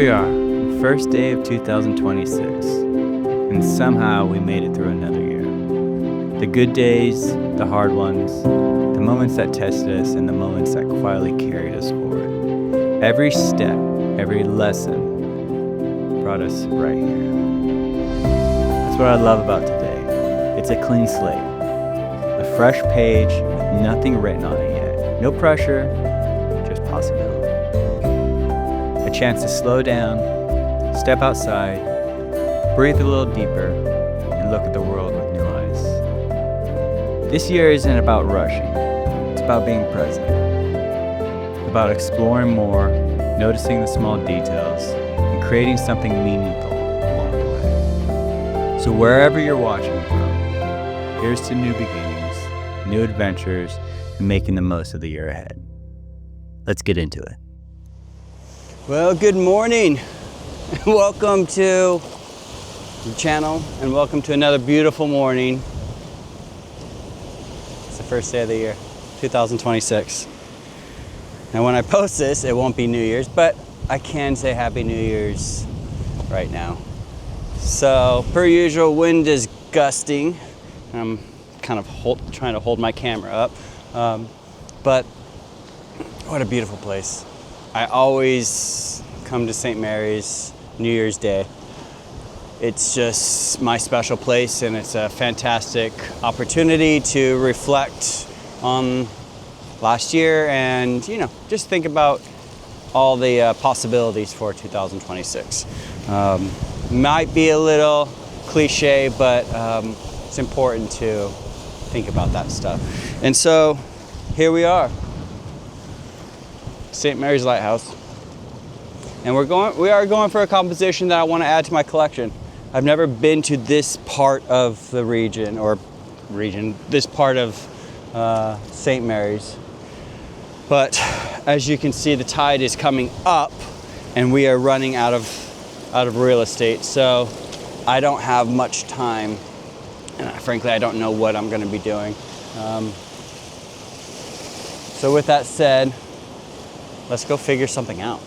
we are, the first day of 2026, and somehow we made it through another year. The good days, the hard ones, the moments that tested us, and the moments that quietly carried us forward. Every step, every lesson brought us right here. That's what I love about today. It's a clean slate, a fresh page with nothing written on it yet. No pressure, just possibility. A chance to slow down, step outside, breathe a little deeper, and look at the world with new eyes. This year isn't about rushing, it's about being present. About exploring more, noticing the small details, and creating something meaningful along the way. So wherever you're watching from, here's to new beginnings, new adventures, and making the most of the year ahead. Let's get into it. Well, good morning. Welcome to the channel and welcome to another beautiful morning. It's the first day of the year, 2026. Now when I post this, it won't be New Year's, but I can say Happy New Year's right now. So, per usual, wind is gusting. I'm kind of trying to hold my camera up. But what a beautiful place. I always come to St. Mary's New Year's Day. It's just my special place, and it's a fantastic opportunity to reflect on last year and, just think about all the possibilities for 2026. Might be a little cliche, but it's important to think about that stuff. And so here we are, St. Mary's Lighthouse, and we are going for a composition that I want to add to my collection. I've never been to this part of the this part of St. Mary's, but as you can see, the tide is coming up, and we are running out of real estate, so I don't have much time, and frankly, I don't know what I'm going to be doing. So with that said, let's go figure something out.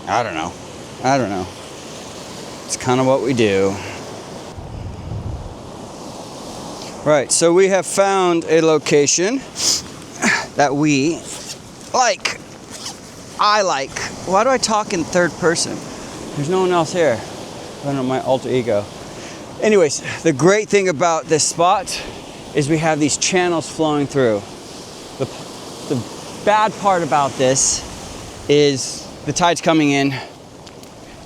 I don't know. It's kind of what we do. Right, so we have found a location that we like. I like. Why do I talk in third person? There's no one else here. I don't know, my alter ego. Anyways, the great thing about this spot is we have these channels flowing through. The bad part about this is the tide's coming in,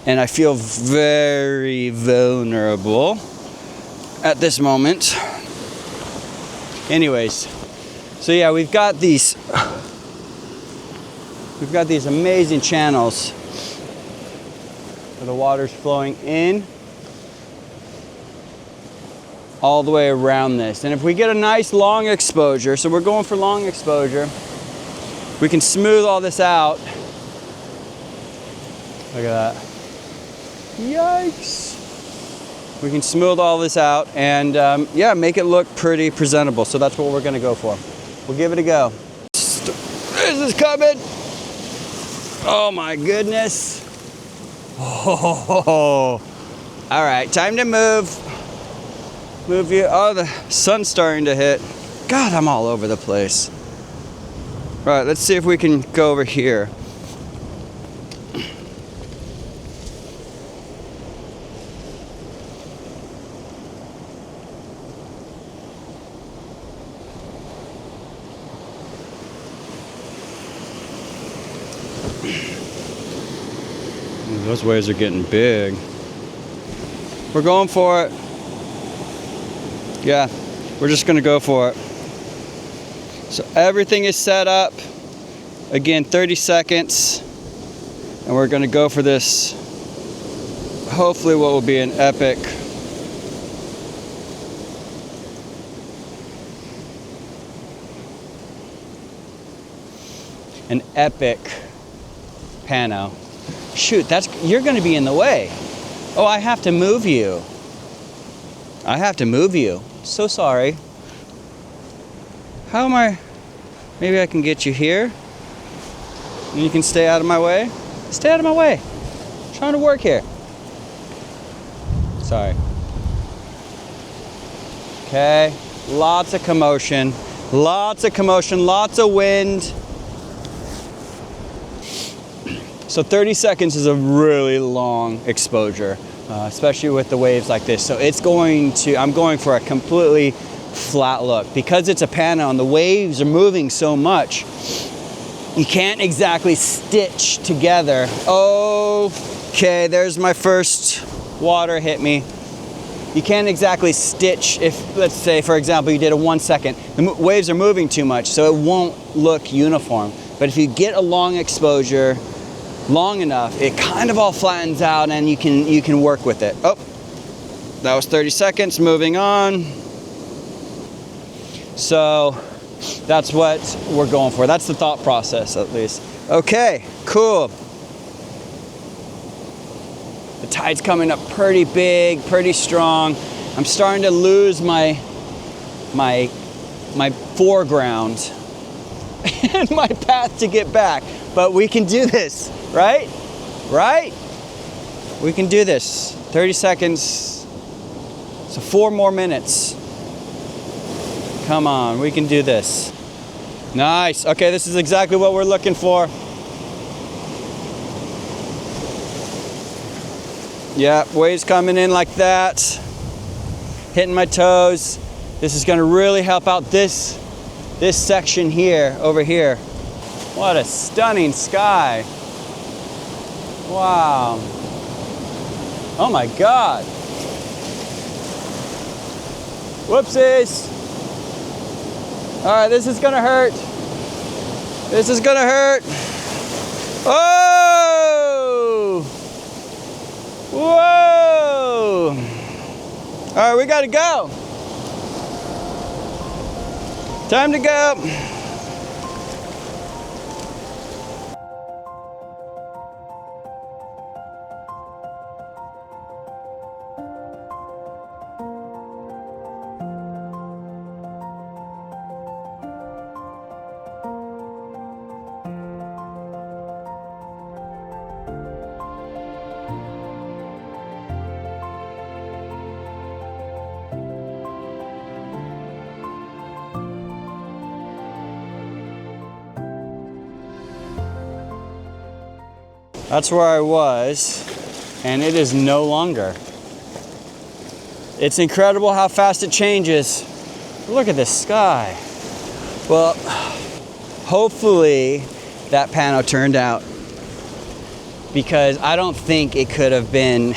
and I feel very vulnerable at this moment. Anyways, so yeah, we've got these amazing channels where the water's flowing in all the way around this. And if we get a nice long exposure, so we're going for long exposure, we can smooth all this out. Look at that. Yikes. We can smooth all this out and make it look pretty presentable. So that's what we're gonna go for. We'll give it a go. This is coming. Oh my goodness. Oh. All right, time to move. Move you. Oh, the sun's starting to hit. God, I'm all over the place. All right, let's see if we can go over here. Those waves are getting big. We're going for it. Yeah, we're just gonna go for it. So everything is set up. Again, 30 seconds. And we're gonna go for this, hopefully what will be an epic pano. Shoot, you're gonna be in the way. Oh, I have to move you. So sorry. How am I? Maybe I can get you here. And you can stay out of my way. Stay out of my way. Trying to work here. Sorry. Okay, lots of commotion, lots of wind. So 30 seconds is a really long exposure, especially with the waves like this. So I'm going for a completely flat look. Because it's a pano and the waves are moving so much, you can't exactly stitch together. Okay, there's my first water hit me. You can't exactly stitch if, let's say, for example, you did a 1 second. The waves are moving too much, so it won't look uniform. But if you get a long exposure, long enough, it kind of all flattens out and you can work with it. Oh, that was 30 seconds, moving on. So that's what we're going for. That's the thought process, at least. Okay, cool. The tide's coming up pretty big, pretty strong. I'm starting to lose my foreground and my path to get back. But we can do this, right? Right? We can do this. 30 seconds. So 4 more minutes. Come on, we can do this. Nice. Okay, this is exactly what we're looking for. Yeah, waves coming in like that. Hitting my toes. This is gonna really help out this section here, over here. What a stunning sky. Wow. Oh my God. Whoopsies. All right, this is gonna hurt. This is gonna hurt. Oh! Whoa! All right, we gotta go. Time to go. That's where I was, and it is no longer. It's incredible how fast it changes. Look at this sky. Well, hopefully that pano turned out, because I don't think it could have been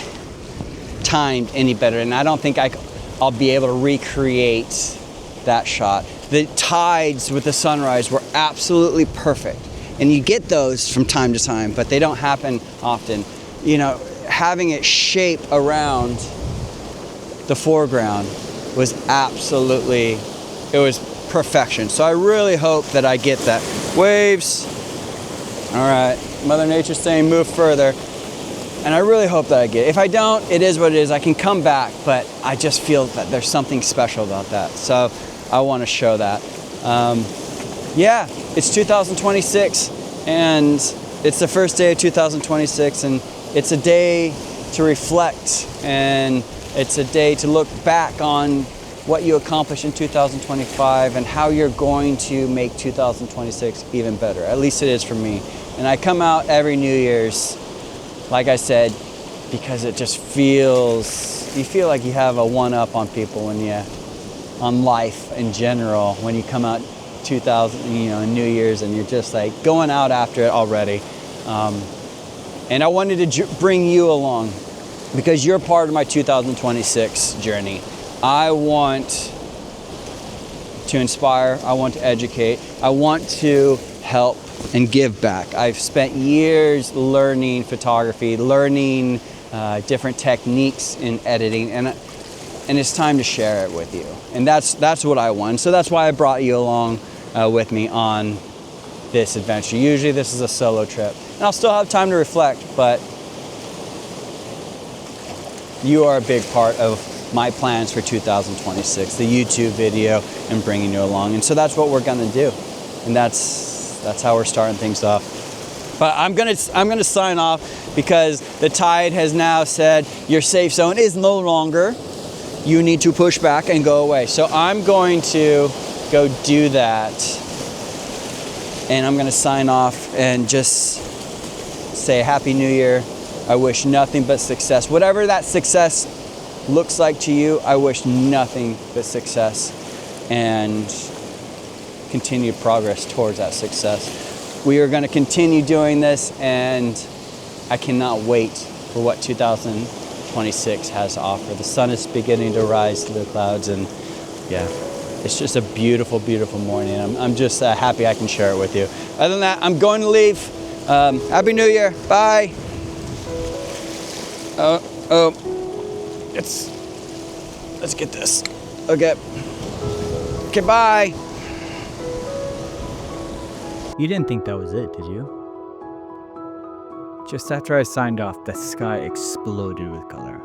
timed any better, and I don't think I'll be able to recreate that shot. The tides with the sunrise were absolutely perfect. And you get those from time to time, but they don't happen often. You know, having it shape around the foreground was absolutely, it was perfection. So I really hope that I get that. Waves. All right, Mother Nature's saying move further. And I really hope that I get it. If I don't, it is what it is. I can come back, but I just feel that there's something special about that. So I want to show that. Yeah, it's 2026, and it's the first day of 2026, and it's a day to reflect, and it's a day to look back on what you accomplished in 2025 and how you're going to make 2026 even better. At least it is for me. And I come out every New Year's, like I said, because it just feels, you feel like you have a one-up on people when you, on life in general, when you come out 2000, you know, New Year's, and you're just like going out after it already. And I wanted to bring you along because you're part of my 2026 journey. I want to inspire, I want to educate, I want to help and give back. I've spent years learning photography, learning different techniques in editing, and it's time to share it with you. And that's what I want. So that's why I brought you along with me on this adventure. Usually this is a solo trip, and I'll still have time to reflect, but you are a big part of my plans for 2026, the YouTube video and bringing you along. And so that's what we're gonna do. And that's how we're starting things off. But I'm gonna sign off because the tide has now said your safe zone is no longer. You need to push back and go away. So I'm going to go do that. And I'm gonna sign off and just say Happy New Year. I wish nothing but success. Whatever that success looks like to you, I wish nothing but success and continued progress towards that success. We are gonna continue doing this, and I cannot wait for what 2026 has to offer. The sun is beginning to rise through the clouds, and yeah, it's just a beautiful, beautiful morning. I'm just happy I can share it with you. Other than that, I'm going to leave. Happy New Year. Bye. Let's get this. Okay. Okay, bye. You didn't think that was it, did you? Just after I signed off, the sky exploded with color.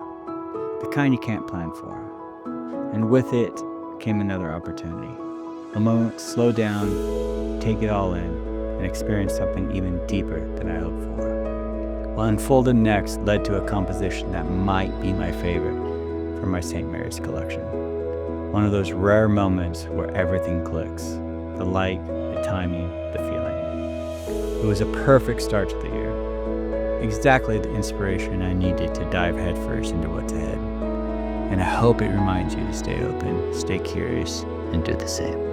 The kind you can't plan for. And with it came another opportunity. A moment to slow down, take it all in, and experience something even deeper than I hoped for. What unfolded next led to a composition that might be my favorite from my St. Mary's collection. One of those rare moments where everything clicks. The light, the timing, the feeling. It was a perfect start to the year. Exactly the inspiration I needed to dive headfirst into what's ahead. And I hope it reminds you to stay open, stay curious, and do the same.